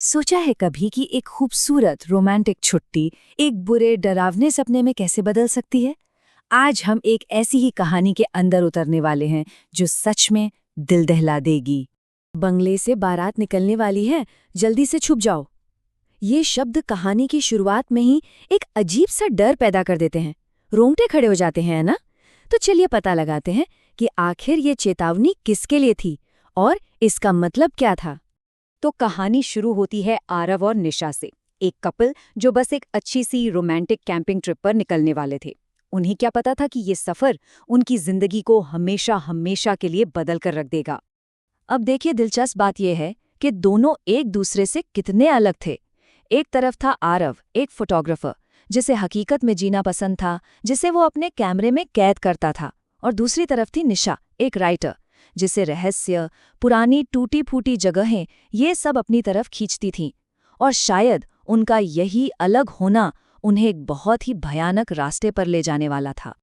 सोचा है कभी कि एक खूबसूरत रोमांटिक छुट्टी एक बुरे डरावने सपने में कैसे बदल सकती है। आज हम एक ऐसी ही कहानी के अंदर उतरने वाले हैं जो सच में दिल दहला देगी। बंगले से बारात निकलने वाली है, जल्दी से छुप जाओ। ये शब्द कहानी की शुरुआत में ही एक अजीब सा डर पैदा कर देते हैं। रोंगटे खड़े हो जाते हैं, है ना? तो चलिए पता लगाते हैं कि आखिर ये चेतावनी किसके लिए थी और इसका मतलब क्या था। तो कहानी शुरू होती है आरव और निशा से, एक कपल जो बस एक अच्छी सी रोमांटिक कैंपिंग ट्रिप पर निकलने वाले थे। उन्हें क्या पता था कि ये सफर उनकी जिंदगी को हमेशा हमेशा के लिए बदल कर रख देगा। अब देखिए, दिलचस्प बात यह है कि दोनों एक दूसरे से कितने अलग थे। एक तरफ था आरव, एक फोटोग्राफर जिसे हकीकत में जीना पसंद था, जिसे वो अपने कैमरे में कैद करता था। और दूसरी तरफ थी निशा, एक राइटर जिसे रहस्य, पुरानी टूटी फूटी जगहें, ये सब अपनी तरफ खींचती थीं। और शायद उनका यही अलग होना उन्हें एक बहुत ही भयानक रास्ते पर ले जाने वाला था।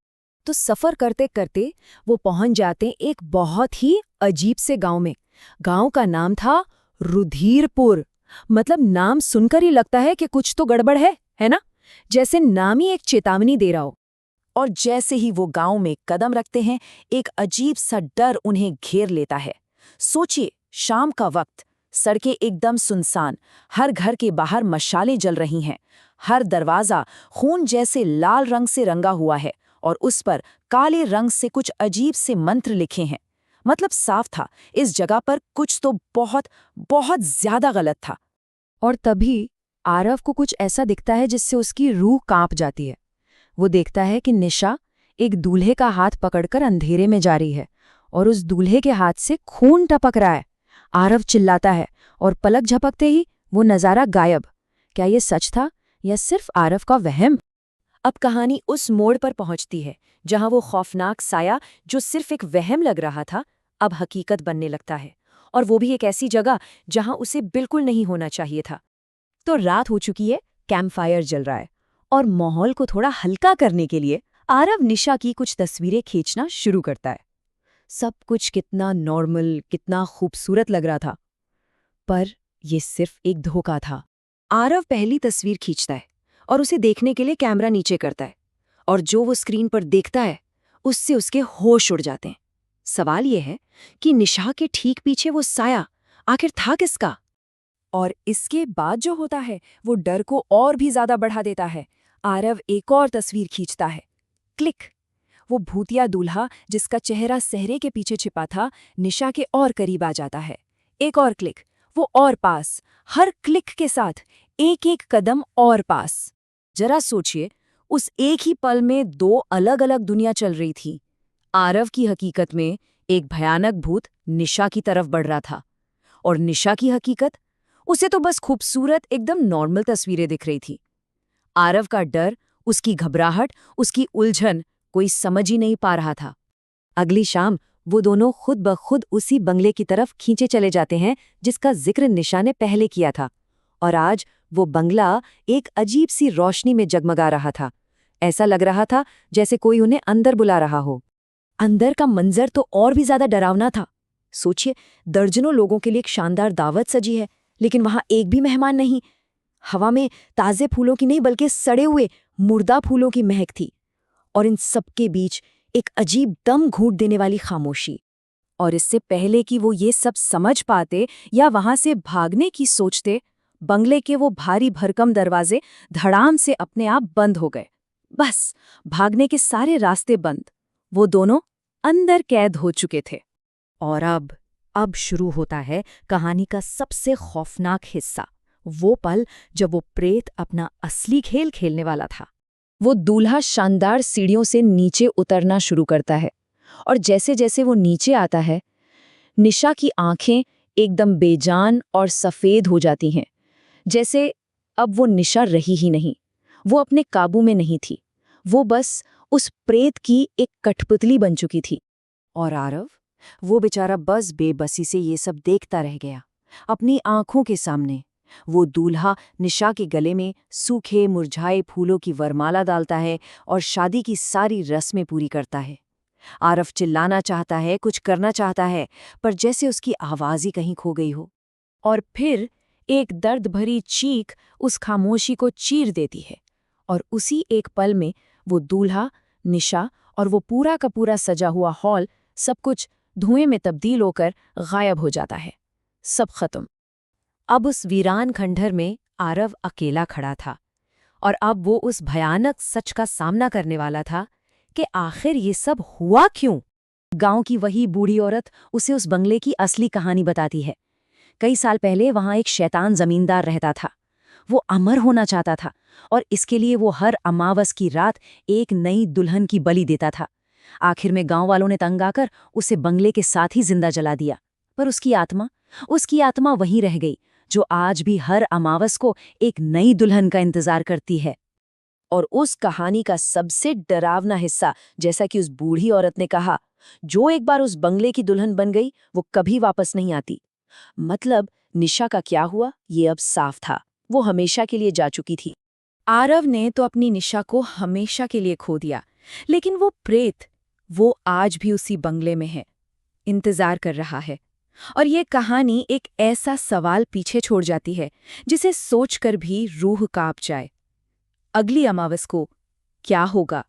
तो सफर करते करते वो पहुंच जाते एक बहुत ही अजीब से गांव में। गांव का नाम था रुधिरपुर। मतलब नाम सुनकर ही लगता है कि कुछ तो गड़बड़ है ना? जैसे नाम ही एक चेतावनी दे रहा हो। और जैसे ही वो गांव में कदम रखते हैं, एक अजीब सा डर उन्हें घेर लेता है। सोचिए, शाम का वक्त, सड़कें एकदम सुनसान, हर घर के बाहर मशालें जल रही हैं, हर दरवाजा खून जैसे लाल रंग से रंगा हुआ है और उस पर काले रंग से कुछ अजीब से मंत्र लिखे हैं। मतलब साफ था, इस जगह पर कुछ तो बहुत बहुत ज्यादा गलत था। और तभी आरव को कुछ ऐसा दिखता है जिससे उसकी रूह कांप जाती है। वो देखता है कि निशा एक दूल्हे का हाथ पकड़कर अंधेरे में जा रही है और उस दूल्हे के हाथ से खून टपक रहा है। आरव चिल्लाता है और पलक झपकते ही वो नज़ारा गायब। क्या ये सच था या सिर्फ आरव का वहम? अब कहानी उस मोड़ पर पहुंचती है जहां वो खौफनाक साया, जो सिर्फ एक वहम लग रहा था, अब हकीकत बनने लगता है। और वो भी एक ऐसी जगह जहां उसे बिल्कुल नहीं होना चाहिए था। तो रात हो चुकी है, कैंप फायर जल रहा है और माहौल को थोड़ा हल्का करने के लिए आरव निशा की कुछ तस्वीरें खींचना शुरू करता है। सब कुछ कितना नॉर्मल, कितना खूबसूरत लग रहा था, पर यह सिर्फ एक धोखा था। आरव पहली तस्वीर खींचता है और उसे देखने के लिए कैमरा नीचे करता है, और जो वो स्क्रीन पर देखता है उससे उसके होश उड़ जाते हैं। सवाल यह है कि निशा के ठीक पीछे वो साया आखिर था किसका? और इसके बाद जो होता है वो डर को और भी ज्यादा बढ़ा देता है। आरव एक और तस्वीर खींचता है। क्लिक! वो भूतिया दूल्हा जिसका चेहरा सहरे के पीछे छिपा था, निशा के और करीब आ जाता है। एक और क्लिक, वो और पास। हर क्लिक के साथ एक एक कदम और पास। जरा सोचिए, उस एक ही पल में दो अलग अलग दुनिया चल रही थी। आरव की हकीकत में एक भयानक भूत निशा की तरफ बढ़ रहा था, और निशा की हकीकत, उसे तो बस खूबसूरत एकदम नॉर्मल तस्वीरें दिख रही थी। आरव का डर, उसकी घबराहट, उसकी उलझन कोई समझ ही नहीं पा रहा था। अगली शाम वो दोनों खुद ब खुद उसी बंगले की तरफ खींचे चले जाते हैं जिसका जिक्र निशा ने पहले किया था। और आज वो बंगला एक अजीब सी रोशनी में जगमगा रहा था। ऐसा लग रहा था जैसे कोई उन्हें अंदर बुला रहा हो। अंदर का मंजर तो और भी ज्यादा डरावना था। सोचिए, दर्जनों लोगों के लिए एक शानदार दावत सजी है, लेकिन वहां एक भी मेहमान नहीं। हवा में ताजे फूलों की नहीं बल्कि सड़े हुए मुर्दा फूलों की महक थी। और इन सबके बीच एक अजीब दम घूंट देने वाली खामोशी। और इससे पहले कि वो ये सब समझ पाते या वहां से भागने की सोचते, बंगले के वो भारी भरकम दरवाजे धड़ाम से अपने आप बंद हो गए। बस, भागने के सारे रास्ते बंद। वो दोनों अंदर कैद हो चुके थे। और अब शुरू होता है कहानी का सबसे खौफनाक हिस्सा। वो पल जब वो प्रेत अपना असली खेल खेलने वाला था। वो दूल्हा शानदार सीढ़ियों से नीचे उतरना शुरू करता है, और जैसे जैसे वो नीचे आता है, निशा की आंखें एकदम बेजान और सफेद हो जाती हैं। जैसे अब वो निशा रही ही नहीं, वो अपने काबू में नहीं थी। वो बस उस प्रेत की एक कठपुतली बन चुकी थी। और आरव, वो बेचारा बस बेबसी से ये सब देखता रह गया। अपनी आंखों के सामने वो दूल्हा निशा के गले में सूखे मुरझाए फूलों की वरमाला डालता है और शादी की सारी रस्में पूरी करता है। आरव चिल्लाना चाहता है, कुछ करना चाहता है, पर जैसे उसकी आवाज ही कहीं खो गई हो। और फिर एक दर्द भरी चीख उस खामोशी को चीर देती है, और उसी एक पल में वो दूल्हा, निशा और वो पूरा का पूरा सजा हुआ हॉल, सब कुछ धुएं में तब्दील होकर गायब हो जाता है। सब खत्म। अब उस वीरान खंडहर में आरव अकेला खड़ा था, और अब वो उस भयानक सच का सामना करने वाला था कि आखिर ये सब हुआ क्यों। गांव की वही बूढ़ी औरत उसे उस बंगले की असली कहानी बताती है। कई साल पहले वहां एक शैतान जमींदार रहता था। वो अमर होना चाहता था, और इसके लिए वो हर अमावस की रात एक नई दुल्हन की बलि देता था। आखिर में गांव वालों ने तंग आकर उसे बंगले के साथ ही जिंदा जला दिया। पर उसकी आत्मा वहीं रह गई, जो आज भी हर अमावस को एक नई दुल्हन का इंतजार करती है। और उस कहानी का सबसे डरावना हिस्सा, जैसा कि उस बूढ़ी औरत ने कहा, जो एक बार उस बंगले की दुल्हन बन गई वो कभी वापस नहीं आती। मतलब निशा का क्या हुआ ये अब साफ था, वो हमेशा के लिए जा चुकी थी। आरव ने तो अपनी निशा को हमेशा के लिए खो दिया, लेकिन वो प्रेत, वो आज भी उसी बंगले में है, इंतजार कर रहा है। और ये कहानी एक ऐसा सवाल पीछे छोड़ जाती है जिसे सोचकर भी रूह कांप जाए। अगली अमावस को क्या होगा?